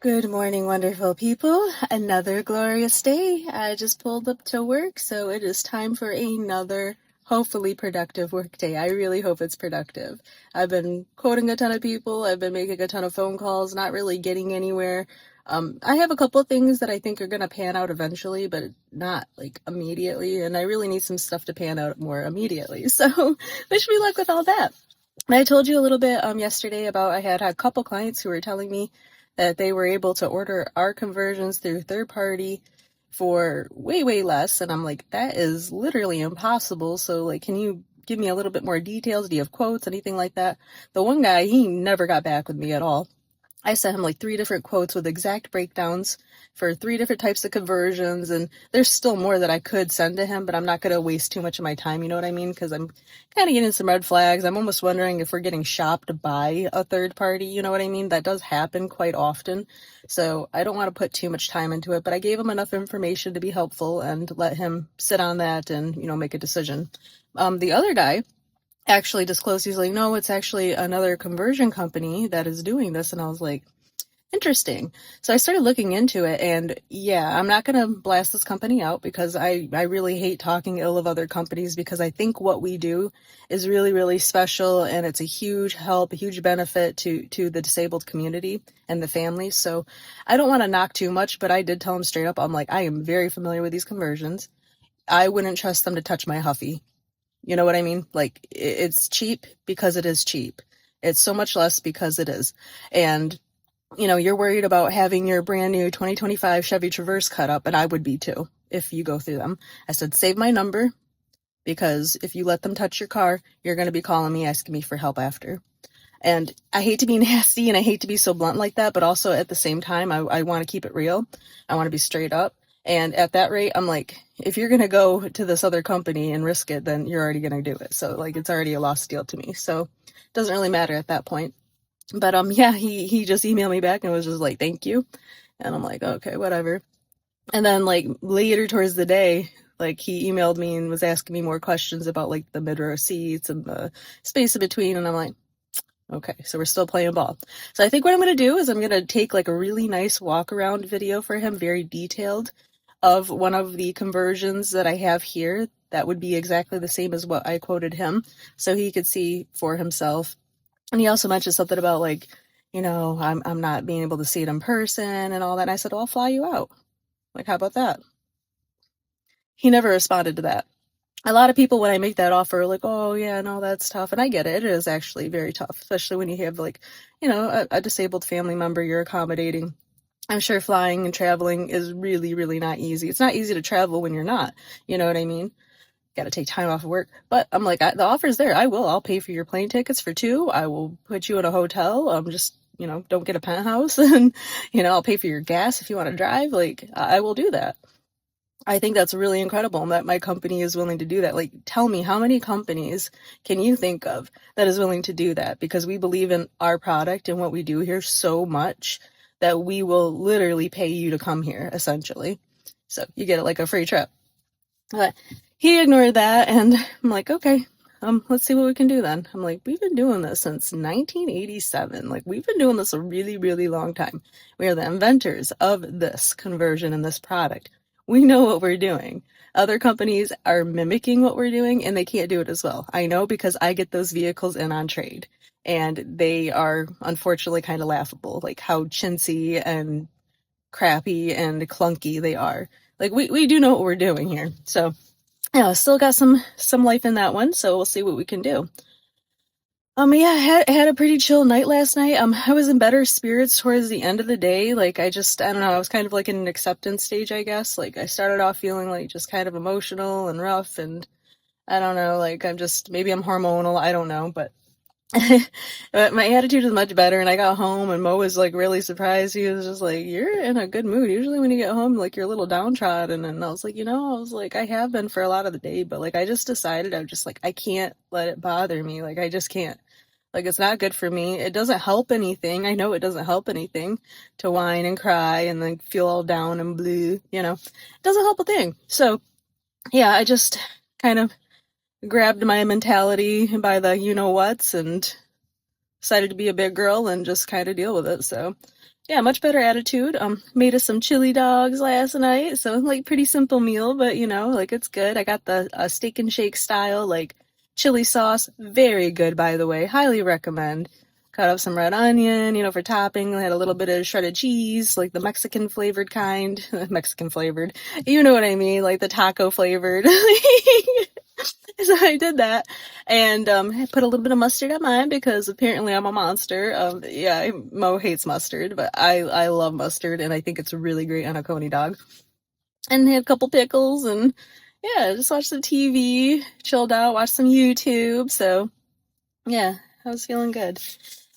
Good morning, wonderful people. Another glorious day. I just pulled up to work, so it is time for another hopefully productive work day. I really hope it's productive. I've been quoting a ton of people, I've been making a ton of phone calls, not really getting anywhere. I have a couple things that I think are gonna pan out eventually, but not like immediately, and I really need some stuff to pan out more immediately. So wish me luck with all that. And I told you a little bit yesterday about I had a couple clients who were telling me that they were able to order our conversions through third party for way, way less. And I'm like, that is literally impossible. So, like, can you give me a little bit more details? Do you have quotes, anything like that? The one guy, he never got back with me at all. I sent him like 3 different quotes with exact breakdowns for 3 different types of conversions, and there's still more that I could send to him, but I'm not going to waste too much of my time, you know what I mean? Because I'm kind of getting some red flags. I'm almost wondering if we're getting shopped by a third party, you know what I mean? That does happen quite often, so I don't want to put too much time into it, but I gave him enough information to be helpful and let him sit on that and, make a decision. The other guy actually disclosed, he's like, no, it's actually another conversion company that is doing this. And I was like, interesting. So I started looking into it, and yeah, I'm not going to blast this company out because I really hate talking ill of other companies, because I think what we do is really, really special, and it's a huge help, a huge benefit to the disabled community and the families. So I don't want to knock too much, but I did tell him straight up, I'm like, I am very familiar with these conversions. I wouldn't trust them to touch my Huffy. You know what I mean? Like, it's cheap because it is cheap. It's so much less because it is. And, you're worried about having your brand new 2025 Chevy Traverse cut up, and I would be too if you go through them. I said, save my number, because if you let them touch your car, you're going to be calling me, asking me for help after. And I hate to be nasty and I hate to be so blunt like that, but also at the same time, I want to keep it real. I want to be straight up. And at that rate, I'm like, if you're going to go to this other company and risk it, then you're already going to do it. So, like, it's already a lost deal to me. So it doesn't really matter at that point. But yeah, he just emailed me back and was just like, thank you. And I'm like, okay, whatever. And then, like, later towards the day, like, he emailed me and was asking me more questions about, like, the mid-row seats and the space in between. And I'm like, okay, so we're still playing ball. So I think what I'm going to do is I'm going to take like a really nice walk around video for him, very detailed, of one of the conversions that I have here. That would be exactly the same as what I quoted him, so he could see for himself. And he also mentioned something about, like, I'm not being able to see it in person and all that. And I said, well, I'll fly you out. Like, how about that? He never responded to that. A lot of people, when I make that offer, are like, oh yeah, no, that's tough. And I get it. It is actually very tough, especially when you have, like, a disabled family member you're accommodating. I'm sure flying and traveling is really, really not easy. It's not easy to travel when you're not, you know what I mean? Got to take time off of work. But I'm like, the offer's there. I'll pay for your plane tickets for 2. I will put you in a hotel. Just, don't get a penthouse. And, I'll pay for your gas if you want to drive. Like, I will do that. I think that's really incredible that my company is willing to do that. Like, tell me, how many companies can you think of that is willing to do that? Because we believe in our product and what we do here so much that we will literally pay you to come here, essentially. So you get it like a free trip. But he ignored that, and I'm like, okay, let's see what we can do then. I'm like, we've been doing this since 1987. Like, we've been doing this a really, really long time. We are the inventors of this conversion and this product. We know what we're doing. Other companies are mimicking what we're doing, and they can't do it as well. I know, because I get those vehicles in on trade, and they are unfortunately kind of laughable, like how chintzy and crappy and clunky they are. Like, we do know what we're doing here. So yeah, still got some life in that one, so we'll see what we can do. Yeah, I had a pretty chill night last night. I was in better spirits towards the end of the day. Like, I don't know, I was kind of like in an acceptance stage, I guess. Like, I started off feeling like just kind of emotional and rough, and I don't know, like, maybe I'm hormonal, I don't know, but but my attitude is much better, and I got home, and Mo was like really surprised. He was just like, you're in a good mood. Usually when you get home, like, you're a little downtrodden. And I was like, I have been for a lot of the day, but like, I just decided, I'm just like, I can't let it bother me. Like, I just can't. Like, it's not good for me. It doesn't help anything. I know it doesn't help anything to whine and cry and then feel all down and blue, It doesn't help a thing. So yeah, I just kind of grabbed my mentality by the you-know-whats and decided to be a big girl and just kind of deal with it. So Yeah, much better attitude. Made us some chili dogs last night, so like pretty simple meal, but you know, like it's good. I got the steak and shake style, like chili sauce, very good by the way. Highly recommend. Cut up some red onion, you know, for topping. I had a little bit of shredded cheese, like the Mexican flavored kind. Mexican flavored. You know what I mean, like the taco flavored. So I did that, and I put a little bit of mustard on mine because apparently I'm a monster. Yeah, Mo hates mustard, but I love mustard, and I think it's really great on a coney dog. And had a couple pickles, and yeah, just watched some TV, chilled out, watched some YouTube. So yeah, I was feeling good.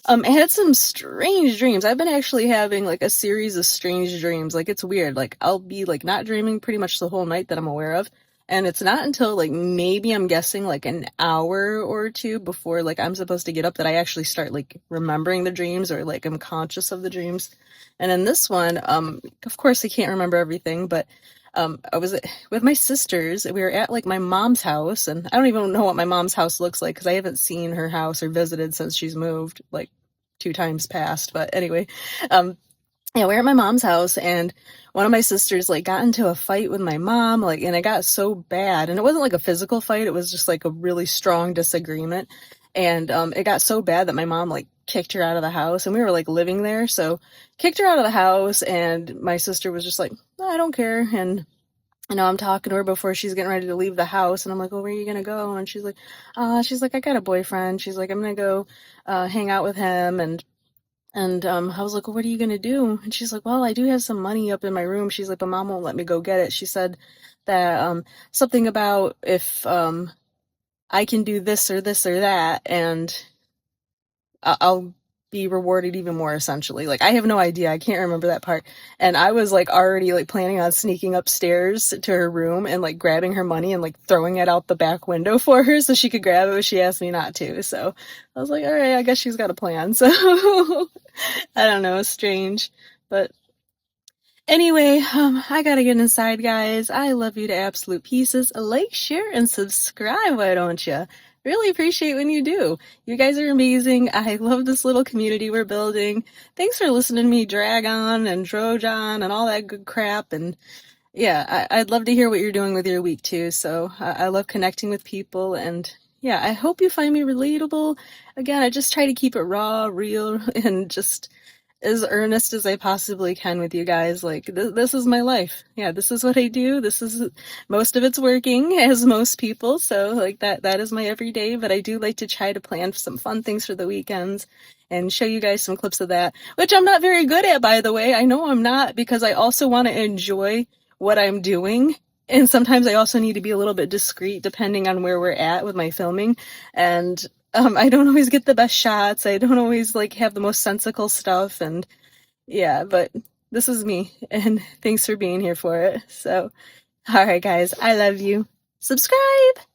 I had some strange dreams. I've been actually having like a series of strange dreams. Like it's weird. Like I'll be like not dreaming pretty much the whole night that I'm aware of. And it's not until like maybe I'm guessing like an hour or two before like I'm supposed to get up that I actually start like remembering the dreams or like I'm conscious of the dreams. And in this one, of course I can't remember everything, but I was with my sisters. We were at like my mom's house, and I don't even know what my mom's house looks like because I haven't seen her house or visited since she's moved like 2 times past. But anyway, um, yeah, we're at my mom's house, and one of my sisters like got into a fight with my mom, like, and it got so bad, and it wasn't like a physical fight; it was just like a really strong disagreement, and it got so bad that my mom like kicked her out of the house, and we were like living there, so kicked her out of the house, and my sister was just like, "No, I don't care," and you know, I'm talking to her before she's getting ready to leave the house, and I'm like, "Oh, where are you gonna go?" And she's like, "I got a boyfriend." She's like, "I'm gonna go hang out with him," and I was like, "Well, what are you gonna do?" And she's like, "Well, I do have some money up in my room." She's like, "But mom won't let me go get it." She said that something about if I can do this or this or that, and I'll be rewarded even more essentially. Like I have no idea. I can't remember that part. And I was like already like planning on sneaking upstairs to her room and like grabbing her money and like throwing it out the back window for her so she could grab it, but she asked me not to. So I was like, all right, I guess she's got a plan. So I don't know, strange. But anyway, I gotta get inside, guys. I love you to absolute pieces. Like, share, and subscribe, why don't you? Really appreciate when you do. You guys are amazing. I love this little community we're building. Thanks for listening to me drag on and droge on and all that good crap. And yeah, I'd love to hear what you're doing with your week too. So I love connecting with people, and yeah, I hope you find me relatable. Again, I just try to keep it raw, real, and just as earnest as I possibly can with you guys. Like this is my life. Yeah, this is what I do. This is most of it's working, as most people. So like that is my everyday. But I do like to try to plan some fun things for the weekends and show you guys some clips of that, which I'm not very good at, by the way. I know I'm not, because I also want to enjoy what I'm doing. And sometimes I also need to be a little bit discreet depending on where we're at with my filming. And I don't always get the best shots. I don't always like have the most sensical stuff, and yeah, but this is me, and thanks for being here for it. So, all right, guys, I love you. Subscribe!